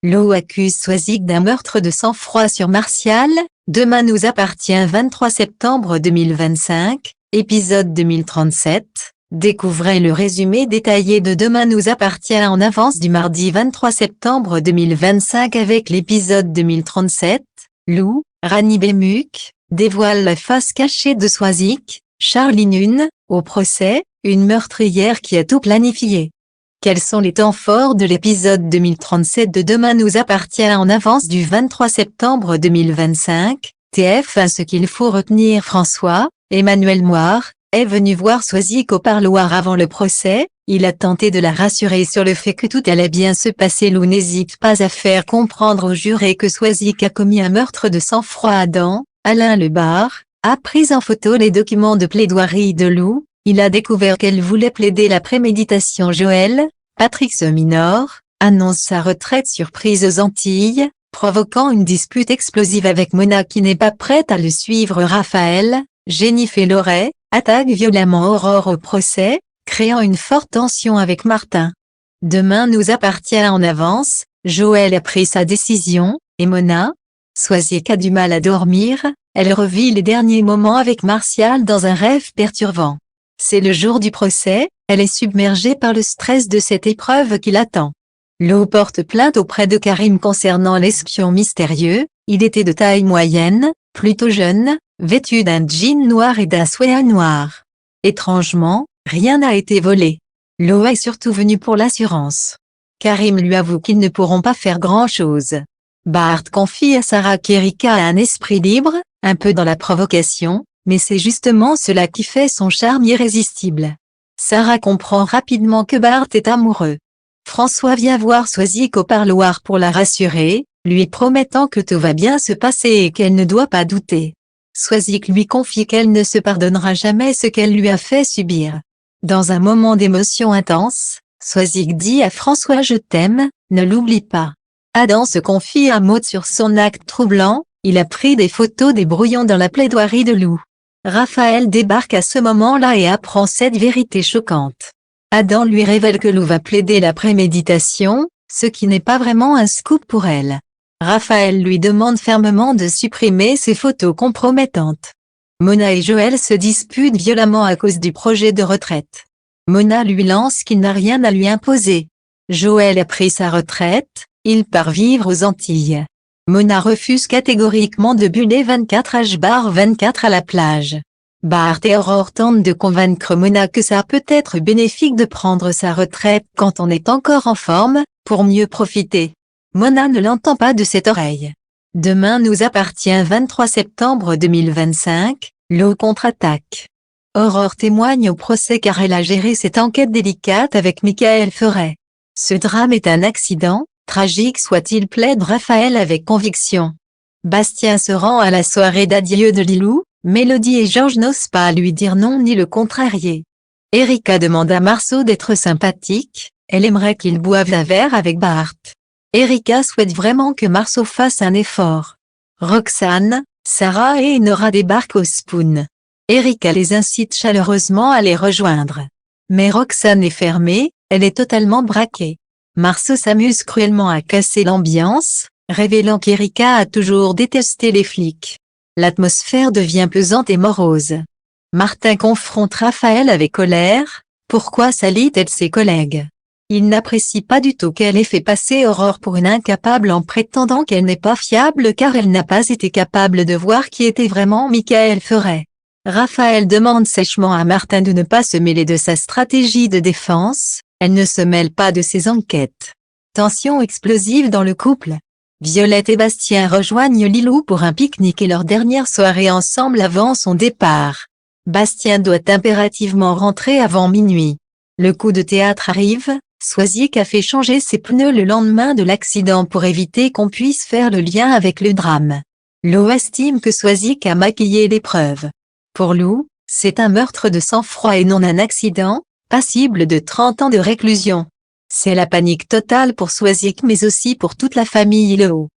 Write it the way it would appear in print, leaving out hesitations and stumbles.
Lo accuse Swazik d'un meurtre de sang-froid sur Martial. Demain nous appartient 23 septembre 2025, épisode 2037. Découvrez le résumé détaillé de Demain nous appartient en avance du mardi 23 septembre 2025 avec l'épisode 2037. Lou, Rani Bemuk, dévoile la face cachée de Swazik. Charlie Nunn, au procès, une meurtrière qui a tout planifié. Quels sont les temps forts de l'épisode 2037 de Demain nous appartient en avance du 23 septembre 2025, TF1 Ce qu'il faut retenir François, Emmanuel Moir, est venu voir Swazik au parloir avant le procès, il a tenté de la rassurer sur le fait que tout allait bien se passer. Lou n'hésite pas à faire comprendre aux jurés que Swazik a commis un meurtre de sang-froid. Alain Lebar, a pris en photo les documents de plaidoirie de Lou. Il a découvert qu'elle voulait plaider la préméditation. Joël, Patrick Seminor, annonce sa retraite surprise aux Antilles, provoquant une dispute explosive avec Mona qui n'est pas prête à le suivre. Raphaël, Jennifer Loret, attaque violemment Aurore au procès, créant une forte tension avec Martin. Demain nous appartient en avance, Joël a pris sa décision, et Mona, Swazik a du mal à dormir, elle revit les derniers moments avec Martial dans un rêve perturbant. C'est le jour du procès, elle est submergée par le stress de cette épreuve qui l'attend. Lo porte plainte auprès de Karim concernant l'espion mystérieux, il était de taille moyenne, plutôt jeune, vêtu d'un jean noir et d'un sweat noir. Étrangement, rien n'a été volé. Lo est surtout venu pour l'assurance. Karim lui avoue qu'ils ne pourront pas faire grand-chose. Bart confie à Sarah qu'Erika a un esprit libre, un peu dans la provocation, mais c'est justement cela qui fait son charme irrésistible. Sarah comprend rapidement que Bart est amoureux. François vient voir Swazik au parloir pour la rassurer, lui promettant que tout va bien se passer et qu'elle ne doit pas douter. Swazik lui confie qu'elle ne se pardonnera jamais ce qu'elle lui a fait subir. Dans un moment d'émotion intense, Swazik dit à François « Je t'aime, ne l'oublie pas ». Adam se confie à Maud sur son acte troublant, il a pris des photos des brouillons dans la plaidoirie de Lou. Raphaël débarque à ce moment-là et apprend cette vérité choquante. Adam lui révèle que Lou va plaider la préméditation, ce qui n'est pas vraiment un scoop pour elle. Raphaël lui demande fermement de supprimer ces photos compromettantes. Mona et Joël se disputent violemment à cause du projet de retraite. Mona lui lance qu'il n'a rien à lui imposer. Joël a pris sa retraite, il part vivre aux Antilles. Mona refuse catégoriquement de buller 24h24 à la plage. Bart et Aurore tentent de convaincre Mona que ça peut être bénéfique de prendre sa retraite quand on est encore en forme, pour mieux profiter. Mona ne l'entend pas de cette oreille. Demain nous appartient 23 septembre 2025, Lo contre-attaque. Aurore témoigne au procès car elle a géré cette enquête délicate avec Michael Ferret. Ce drame est un accident, tragique soit-il, plaide Raphaël avec conviction. Bastien se rend à la soirée d'adieu de Lilou, Mélodie et Georges n'osent pas lui dire non ni le contrarier. Erika demande à Marceau d'être sympathique, elle aimerait qu'il boive un verre avec Bart. Erika souhaite vraiment que Marceau fasse un effort. Roxane, Sarah et Nora débarquent au Spoon. Erika les incite chaleureusement à les rejoindre. Mais Roxane est fermée, elle est totalement braquée. Marceau s'amuse cruellement à casser l'ambiance, révélant qu'Erika a toujours détesté les flics. L'atmosphère devient pesante et morose. Martin confronte Raphaël avec colère, pourquoi salit-elle ses collègues? Il n'apprécie pas du tout qu'elle ait fait passer Aurore pour une incapable en prétendant qu'elle n'est pas fiable car elle n'a pas été capable de voir qui était vraiment Michael Ferret. Raphaël demande sèchement à Martin de ne pas se mêler de sa stratégie de défense, elle ne se mêle pas de ses enquêtes. Tension explosive dans le couple. Violette et Bastien rejoignent Lilou pour un pique-nique et leur dernière soirée ensemble avant son départ. Bastien doit impérativement rentrer avant minuit. Le coup de théâtre arrive, Swazik a fait changer ses pneus le lendemain de l'accident pour éviter qu'on puisse faire le lien avec le drame. Lo estime que Swazik a maquillé l'épreuve. Pour Lou, c'est un meurtre de sang-froid et non un accident, passible de 30 ans de réclusion. C'est la panique totale pour Swazik mais aussi pour toute la famille Lo.